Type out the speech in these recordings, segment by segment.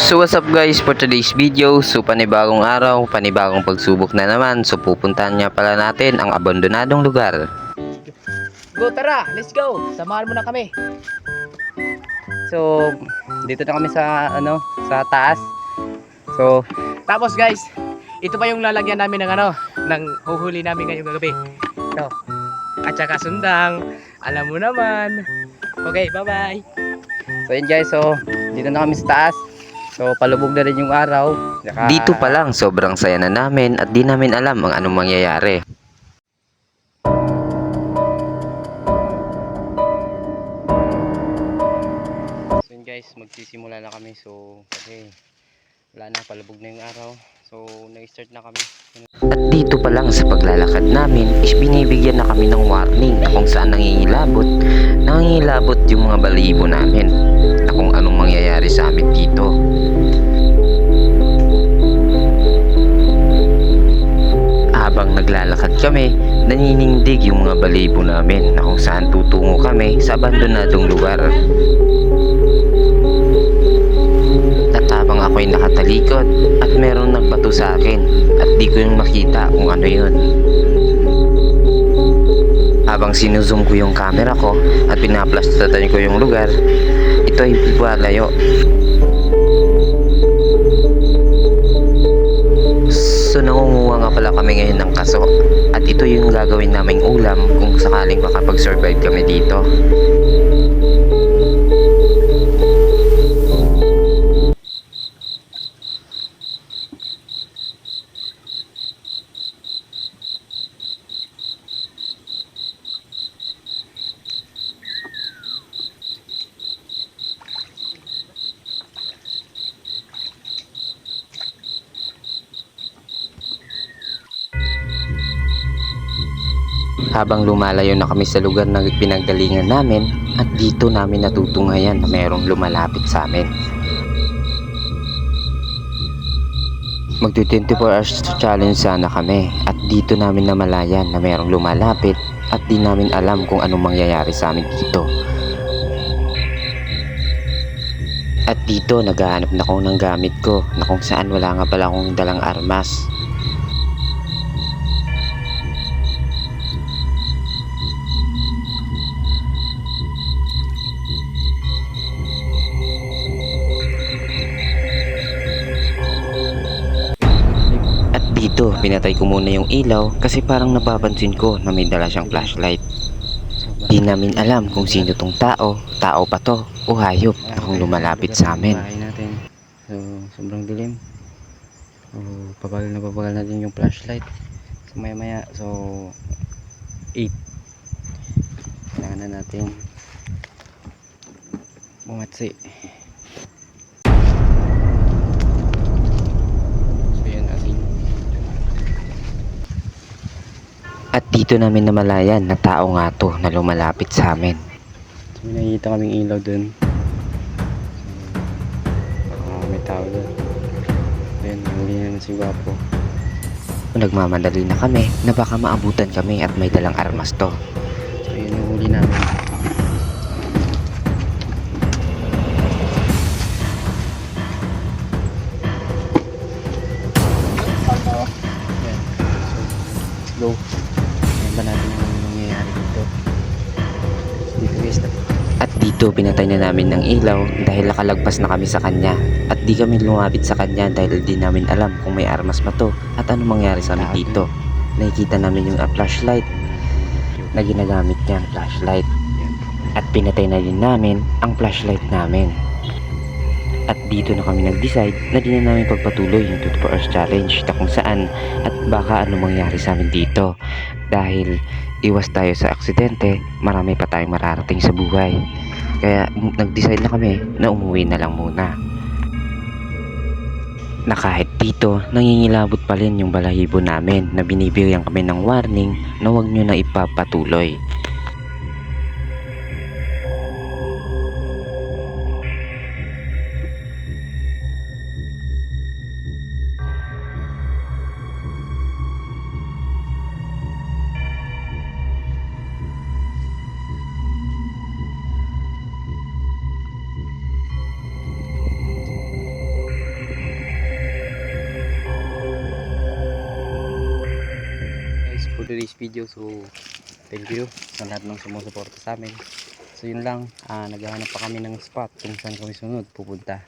So what's up guys, for today's video, so panibagong araw, panibagong pagsubok na naman. So pupuntahan nga pala natin ang abandonadong lugar. Go, tara, let's go. Samahan mo na kami. So, dito na kami sa sa taas. So, tapos guys, ito pa yung lalagyan namin ng huhuli namin ngayong gabi. Ito. At saka sundang, alam mo naman. Okay, bye-bye. So, yun guys, so dito na kami sa taas. So, palubog na rin yung araw. Dito pa lang, sobrang saya na namin at di namin alam ang anong mangyayari. So yun guys, magsisimula na kami. So, kasi wala na, palubog na yung araw. So, nag-start na kami. At dito pa lang sa paglalakad namin is binibigyan na kami ng warning na kung saan nangingilabot yung mga balahibo namin na kung anong mangyayari sa amin dito. Habang naglalakad kami, naninindig yung mga balahibo namin na kung saan tutungo kami sa abandonadong lugar. At habang ako'y nakatalikod at merong nagbato sa akin at di ko yung makita kung ano yun. Habang sinuzoom ko yung camera ko at pinaplastatan ko yung lugar, ito ay palayo. So nangunguha nga pala kami ngayon ng kaso at ito yung gagawin naming ulam kung sakaling makapag-survive kami dito. Habang lumalayo na kami sa lugar na pinanggalingan namin at dito namin natutunghayan na mayroong lumalapit sa amin. Magto 24 hours challenge sana kami at dito namin namalayan na mayroong lumalapit at di namin alam kung anong mangyayari sa amin dito. At dito naghahanap na ako ng gamit ko na kung saan wala nga pala akong dalang armas. Dito, pinatay ko muna yung ilaw kasi parang napapansin ko na may dala siyang flashlight. Di namin alam kung sino tong tao pa to o hayop na kung lumalapit sa amin. So, sobrang dilim. So, papagal natin yung flashlight. So, maya so 8. Kailangan na natin bumatsi. At dito namin namalayan na tao nga to na lumalapit sa amin. So, may nakikita kaming ilaw dun. So, may tao dun. Ayun, huli naman si Guapo. Nagmamadali na kami na baka maabutan kami at may dalang armas to. So, yun yung huli namin. Ayan. So, let's go. Ba natin yung nangyayari dito. Dito guys. At dito pinatay na namin ng ilaw dahil nakalagpas na kami sa kanya. At di kami lumapit sa kanya dahil di namin alam kung may armas ba to at ano mangyari sa amin dito. Nakikita namin yung flashlight na ginagamit niya, ang flashlight. At pinatay na din namin ang flashlight namin. At dito na kami nag-decide na di na namin pagpatuloy yung 24 hours challenge na kung saan at baka ano mangyari sa amin dito. Dahil iwas tayo sa aksidente, marami pa tayong mararating sa buhay. Kaya nag-decide na kami na umuwi na lang muna. Na kahit dito, nangingilabot pa rin yung balahibo namin na binibigyan kami ng warning na huwag nyo na ipapatuloy. today's video. So thank you sa lahat ng sumusuporta sa amin. So yun lang, naghahanap pa kami ng spot kung saan kami sunod pupunta.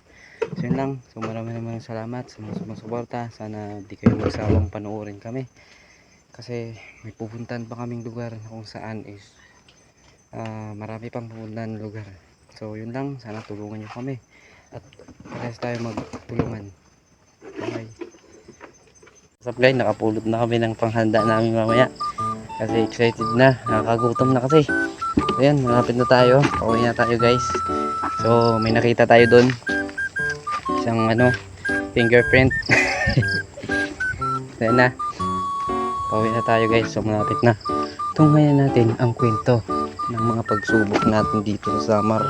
So yun lang, so maraming salamat sa mga sumusuporta. Sana di kayo magsawang panoorin kami, kasi may pupuntahan pa kaming lugar na kung saan is marami pang pupuntahan lugar. So yun lang, sana tulungan nyo kami at parehas tayo magtulungan. Bye. What's up guys, nakapulot na kami ng panghanda namin mamaya kasi excited na, nakakagutom na kasi. Ayan, malapit na tayo, pauwi na tayo guys. So may nakita tayo doon, isang fingerprint. Ayan na, pauwi na tayo guys. So malapit na. Tunghayan natin ang kwento ng mga pagsubok natin dito sa Samar.